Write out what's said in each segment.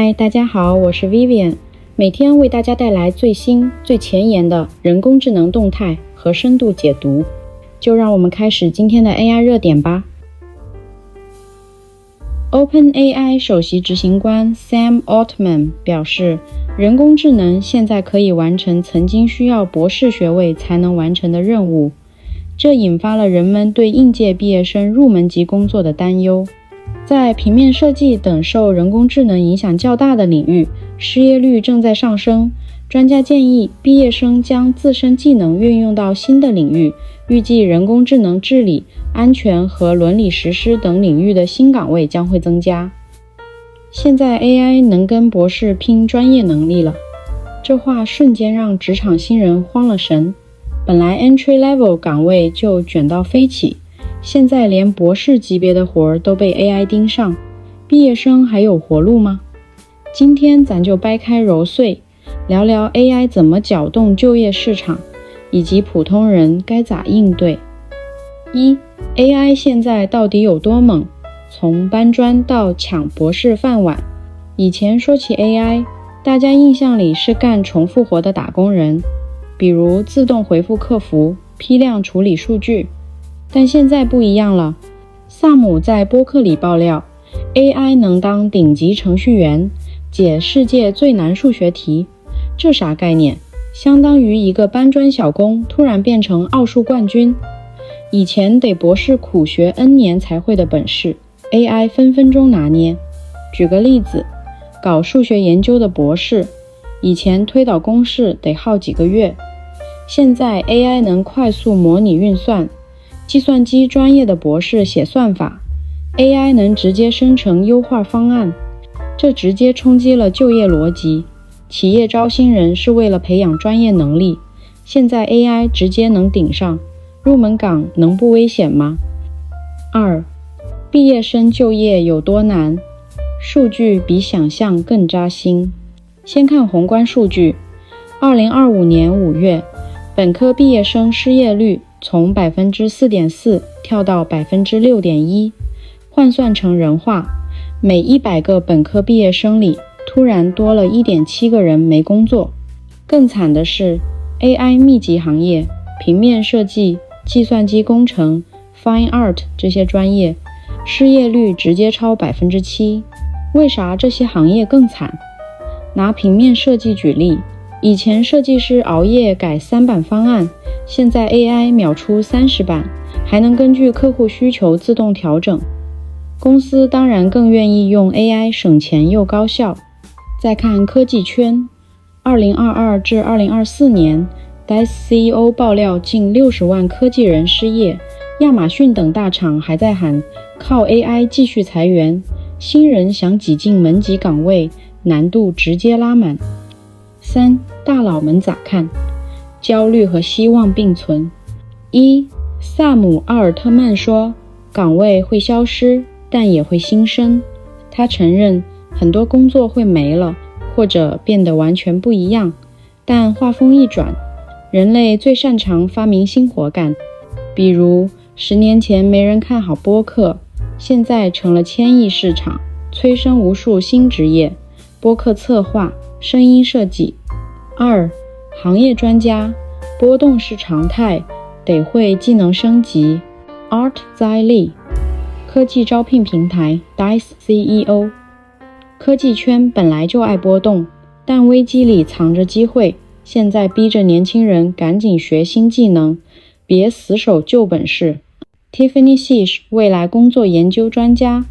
嗨，大家好，我是 Vivian， 每天为大家带来最新最前沿的人工智能动态和深度解读。就让我们开始今天的 AI 热点吧。OpenAI 首席执行官 Sam Altman 表示，人工智能现在可以完成曾经需要博士学位才能完成的任务，这引发了人们对应届毕业生入门级工作的担忧。在平面设计等受人工智能影响较大的领域，失业率正在上升。专家建议毕业生将自身技能运用到新的领域，预计人工智能治理、安全和伦理实施等领域的新岗位将会增加。现在 AI 能跟博士拼专业能力了，这话瞬间让职场新人慌了神。本来 entry level 岗位就卷到飞起，现在连博士级别的活儿都被 AI 盯上，毕业生还有活路吗？今天咱就掰开揉碎，聊聊 AI 怎么搅动就业市场，以及普通人该咋应对。AI 现在到底有多猛？从搬砖到抢博士饭碗。以前说起 AI， 大家印象里是干重复活的打工人，比如自动回复客服、批量处理数据。但现在不一样了，萨姆在播客里爆料， AI 能当顶级程序员，解世界最难数学题。这啥概念？相当于一个搬砖小工突然变成奥数冠军。以前得博士苦学 N 年才会的本事， AI 分分钟拿捏。举个例子，搞数学研究的博士，以前推导公式得耗几个月，现在 AI 能快速模拟运算，计算机专业的博士写算法， AI 能直接生成优化方案，这直接冲击了就业逻辑。企业招新人是为了培养专业能力，现在 AI 直接能顶上，入门岗能不危险吗？2. 毕业生就业有多难？数据比想象更扎心。先看宏观数据，2025年5月，本科毕业生失业率从 4.4% 跳到 6.1%， 换算成人话，每100个本科毕业生里突然多了 1.7 个人没工作。更惨的是 AI 密集行业，平面设计、计算机工程、Fine Art 这些专业，失业率直接超 7%。 为啥这些行业更惨？拿平面设计举例，以前设计师熬夜改3版方案，现在 AI 秒出30版，还能根据客户需求自动调整。公司当然更愿意用 AI 省钱又高效。再看科技圈，2022至2024年 DICE CEO 爆料近60万科技人失业，亚马逊等大厂还在喊靠 AI 继续裁员，新人想挤进门级岗位，难度直接拉满。3. 大佬们咋看？焦虑和希望并存。萨姆·奥尔特曼说，岗位会消失，但也会新生。他承认很多工作会没了，或者变得完全不一样，但话锋一转，人类最擅长发明新活干。比如10年前没人看好播客，现在成了1000亿市场，催生无数新职业，播客策划、声音设计。2. 行业专家，波动是常态，得会技能升级。Art Zai， 科技招聘平台 DICE CEO， 科技圈本来就爱波动，但危机里藏着机会，现在逼着年轻人赶紧学新技能，别死守旧本事。Tiffany Sish 未来工作研究专家，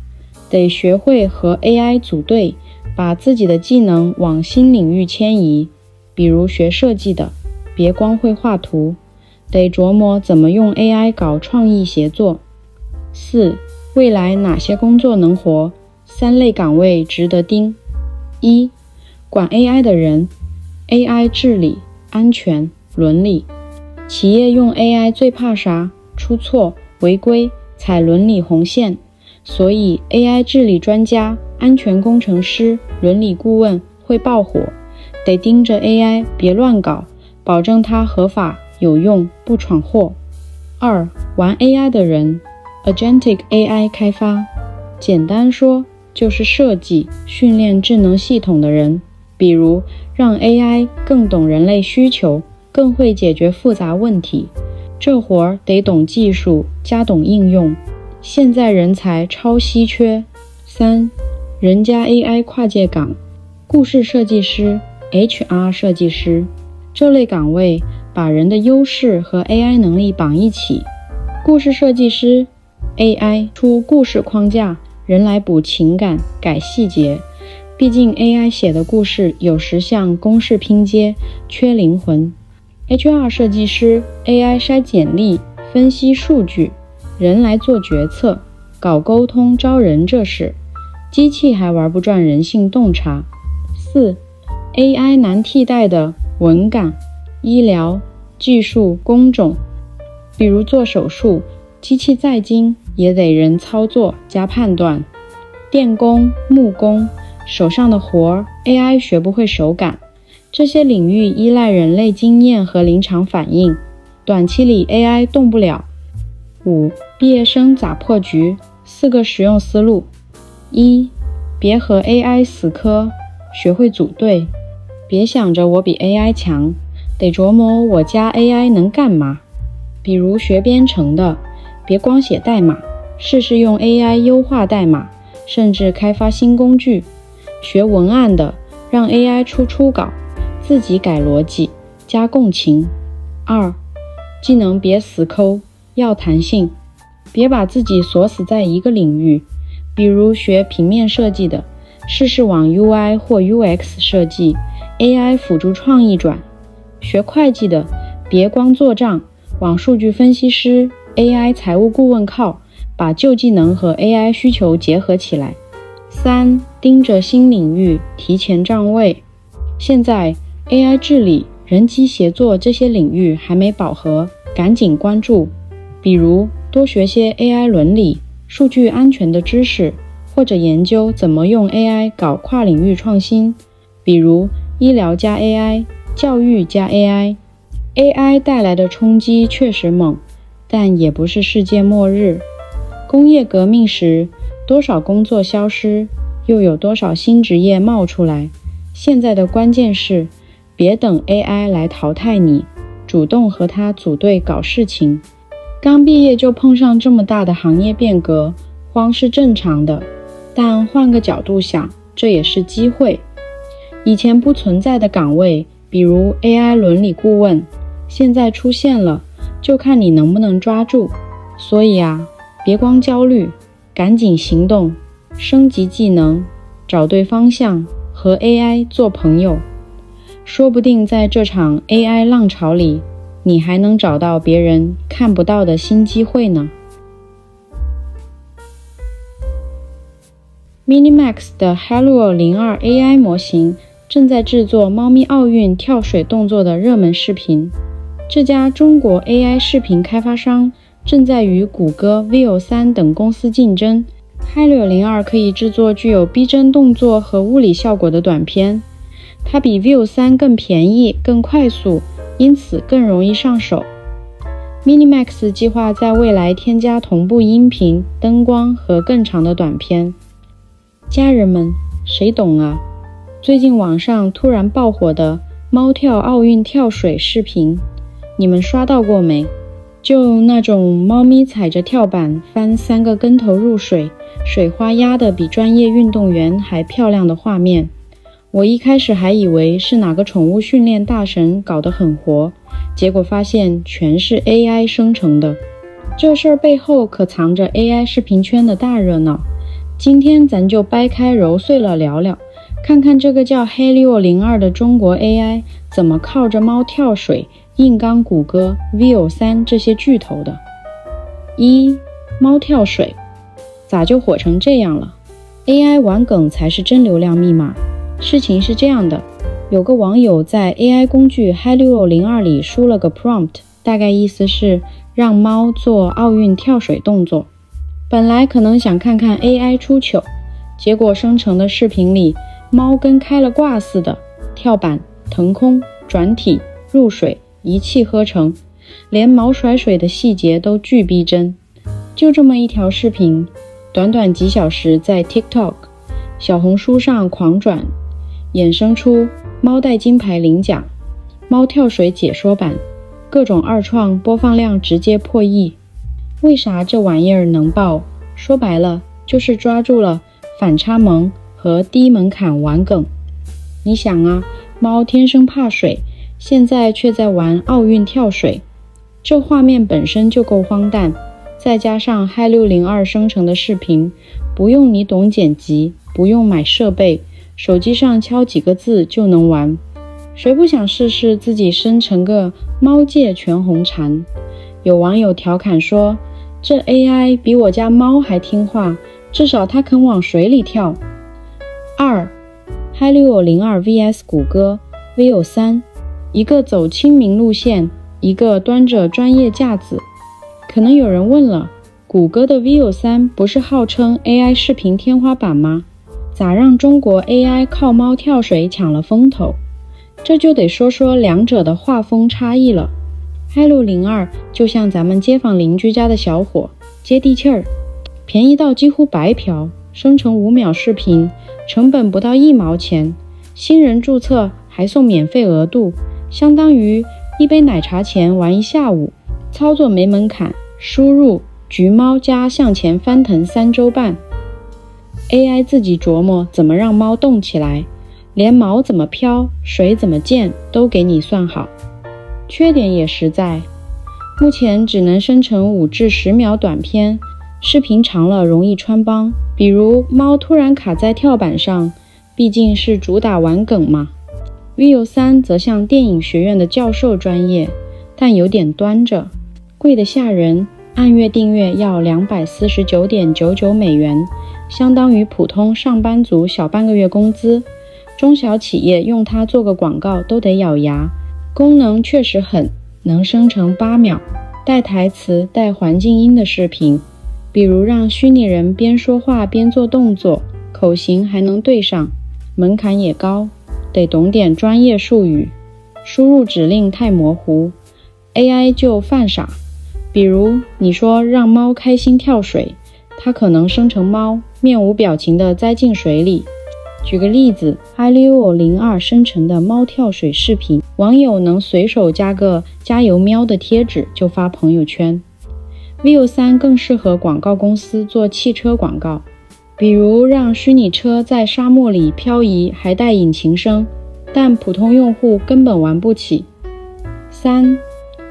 得学会和 AI 组队，把自己的技能往新领域迁移。比如学设计的，别光会画图，得琢磨怎么用 AI 搞创意协作。4. 未来哪些工作能活？3类岗位值得盯。1. 管 AI 的人， AI 治理、安全、伦理。企业用 AI 最怕啥？出错、违规、踩伦理红线。所以 AI 治理专家、安全工程师、伦理顾问会爆火，得盯着 AI 别乱搞，保证它合法有用，不闯祸。2. 玩 AI 的人， Agentic AI 开发。简单说，就是设计、训练智能系统的人，比如让 AI 更懂人类需求，更会解决复杂问题。这活儿得懂技术，加懂应用。现在人才超稀缺。3. 人家 AI 跨界岗，故事设计师、HR 设计师，这类岗位把人的优势和 AI 能力绑一起。故事设计师 AI 出故事框架，人来补情感，改细节。毕竟 AI 写的故事有时像公式拼接，缺灵魂。HR 设计师 AI 筛简历，分析数据，人来做决策，搞沟通招人这事，机器还玩不转人性洞察。4. AI 难替代的文岗、医疗、技术工种，比如做手术，机器再精也得人操作加判断。电工、木工，手上的活 AI 学不会手感，这些领域依赖人类经验和临场反应，短期里 AI 动不了。5. 毕业生咋破局？4个实用思路。1. 别和 AI 死磕，学会组队。别想着我比 AI 强，得琢磨我加 AI 能干嘛。比如学编程的，别光写代码，试试用 AI 优化代码，甚至开发新工具。学文案的，让 AI 出初稿，自己改逻辑，加共情。2. 技能别死抠，要弹性，别把自己锁死在一个领域。比如学平面设计的，试试往 UI 或 UX 设计， AI 辅助创意转。学会计的，别光做账，往数据分析师、AI 财务顾问靠，把旧技能和 AI 需求结合起来。3. 盯着新领域，提前站位。现在 AI 治理、人机协作这些领域还没饱和，赶紧关注。比如多学些 AI 伦理、数据安全的知识，或者研究怎么用 AI 搞跨领域创新，比如医疗加 AI、教育加 AI。AI 带来的冲击确实猛，但也不是世界末日。工业革命时，多少工作消失，又有多少新职业冒出来。现在的关键是，别等 AI 来淘汰你，主动和它组队搞事情。刚毕业就碰上这么大的行业变革，慌是正常的，但换个角度想，这也是机会。以前不存在的岗位，比如 AI 伦理顾问，现在出现了，就看你能不能抓住。所以别光焦虑，赶紧行动，升级技能，找对方向，和 AI 做朋友。说不定在这场 AI 浪潮里，你还能找到别人看不到的新机会呢。Minimax 的 Helluo 02 AI 模型正在制作猫咪奥运跳水动作的热门视频。这家中国 AI 视频开发商正在与谷歌、Veo 3等公司竞争。Helluo 02可以制作具有逼真动作和物理效果的短片，它比 Veo 3更便宜、更快速，因此更容易上手。Minimax 计划在未来添加同步音频、灯光和更长的短片。家人们，谁懂啊？最近网上突然爆火的猫跳奥运跳水视频，你们刷到过没？就那种猫咪踩着跳板翻3个跟头入水，水花压得比专业运动员还漂亮的画面。我一开始还以为是哪个宠物训练大神搞得很活，结果发现全是 AI 生成的。这事儿背后可藏着 AI 视频圈的大热闹。今天咱就掰开揉碎了聊聊，看看这个叫 Helluo 02的中国 AI 怎么靠着猫跳水硬刚谷歌、Veo 3这些巨头的。1. 猫跳水咋就火成这样了？ AI 玩梗才是真流量密码。事情是这样的，有个网友在 AI 工具 Helluo 02里输了个 prompt， 大概意思是让猫做奥运跳水动作。本来可能想看看 AI 出糗，结果生成的视频里，猫跟开了挂似的，跳板、腾空、转体、入水，一气呵成，连毛甩水的细节都巨逼真。就这么一条视频，短短几小时在 TikTok，小红书上狂转，衍生出猫戴金牌领奖、猫跳水解说版，各种二创播放量直接破亿。为啥这玩意儿能爆？说白了，就是抓住了反差萌和低门槛玩梗。你想啊，猫天生怕水，现在却在玩奥运跳水，这画面本身就够荒诞，再加上Hi602生成的视频，不用你懂剪辑，不用买设备，手机上敲几个字就能玩。谁不想试试自己生成个猫界全红婵？有网友调侃说，这 AI 比我家猫还听话，至少它肯往水里跳。2. Hi602 vs 谷歌 Veo3， 一个走亲民路线，一个端着专业架子。可能有人问了，谷歌的 Veo3 不是号称 AI 视频天花板吗？咋让中国 AI 靠猫跳水抢了风头？这就得说说两者的画风差异了。Hi602就像咱们街坊邻居家的小伙，接地气儿，便宜到几乎白嫖，生成5秒视频，成本不到1毛钱，新人注册还送免费额度，相当于一杯奶茶钱玩一下午。操作没门槛，输入橘猫加向前翻腾3周半。AI 自己琢磨怎么让猫动起来，连毛怎么飘，水怎么溅都给你算好。缺点也实在，目前只能生成5至10秒短片，视频长了容易穿帮，比如猫突然卡在跳板上，毕竟是主打玩梗嘛。Veo3则像电影学院的教授专业，但有点端着，贵得吓人，按月订阅要249.99美元，相当于普通上班族小半个月工资。中小企业用它做个广告都得咬牙。功能确实狠，能生成8秒带台词带环境音的视频，比如让虚拟人边说话边做动作，口型还能对上。门槛也高，得懂点专业术语，输入指令太模糊， AI 就犯傻。比如你说让猫开心跳水，它可能生成猫面无表情地栽进水里。举个例子， Hi602 生成的猫跳水视频，网友能随手加个加油喵的贴纸就发朋友圈。Veo3 更适合广告公司做汽车广告，比如让虚拟车在沙漠里漂移还带引擎声，但普通用户根本玩不起。3.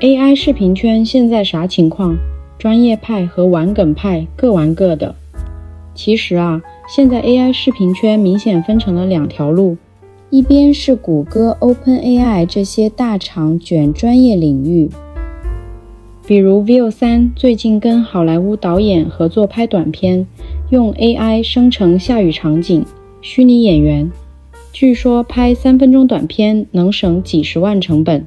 AI 视频圈现在啥情况？专业派和玩梗派各玩各的。其实啊，现在 AI 视频圈明显分成了2条路，一边是谷歌、OpenAI 这些大厂卷专业领域，比如 Veo3 最近跟好莱坞导演合作拍短片，用 AI 生成下雨场景、虚拟演员，据说拍3分钟短片能省几10万成本。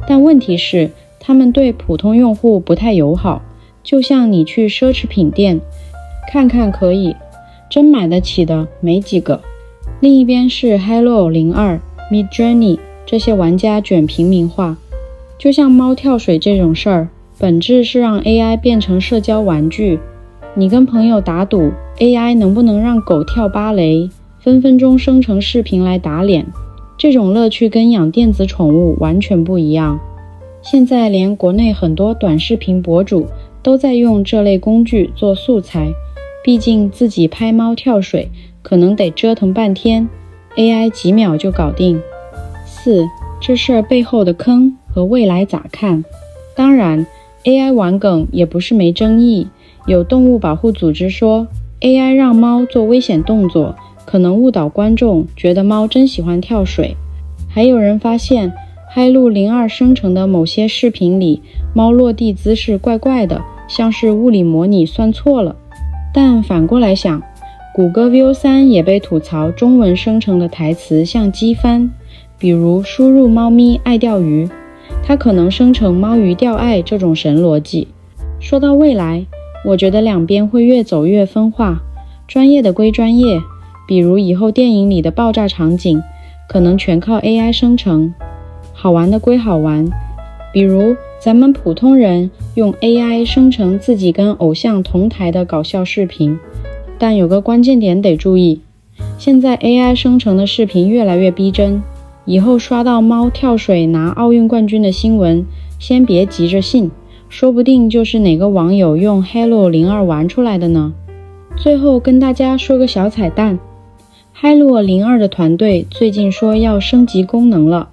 但问题是，他们对普通用户不太友好，就像你去奢侈品店看看可以，真买得起的没几个。另一边是 Hi602、Midjourney 这些玩家卷平民化，就像猫跳水这种事儿，本质是让 AI 变成社交玩具。你跟朋友打赌 AI 能不能让狗跳芭蕾，分分钟生成视频来打脸，这种乐趣跟养电子宠物完全不一样。现在连国内很多短视频博主都在用这类工具做素材，毕竟自己拍猫跳水可能得折腾半天， AI 几秒就搞定。4. 这事儿背后的坑和未来咋看？当然 AI 玩梗也不是没争议，有动物保护组织说 AI 让猫做危险动作可能误导观众，觉得猫真喜欢跳水。还有人发现Hi602生成的某些视频里，猫落地姿势怪怪的，像是物理模拟算错了。但反过来想，谷歌 Veo3 也被吐槽中文生成的台词像机翻，比如输入猫咪爱钓鱼，它可能生成猫鱼钓爱这种神逻辑。说到未来，我觉得两边会越走越分化，专业的归专业，比如以后电影里的爆炸场景可能全靠 AI 生成，好玩的归好玩，比如咱们普通人用 AI 生成自己跟偶像同台的搞笑视频。但有个关键点得注意，现在 AI 生成的视频越来越逼真，以后刷到猫跳水拿奥运冠军的新闻，先别急着信，说不定就是哪个网友用 Halo 02玩出来的呢。最后跟大家说个小彩蛋， Halo 02的团队最近说要升级功能了，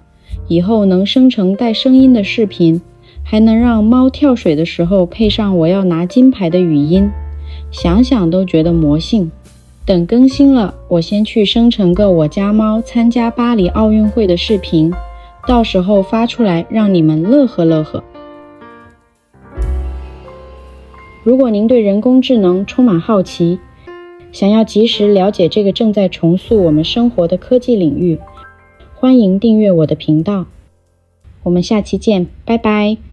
以后能生成带声音的视频，还能让猫跳水的时候配上我要拿金牌的语音，想想都觉得魔性。等更新了，我先去生成个我家猫参加巴黎奥运会的视频，到时候发出来让你们乐呵乐呵。如果您对人工智能充满好奇，想要及时了解这个正在重塑我们生活的科技领域，欢迎订阅我的频道。我们下期见，拜拜。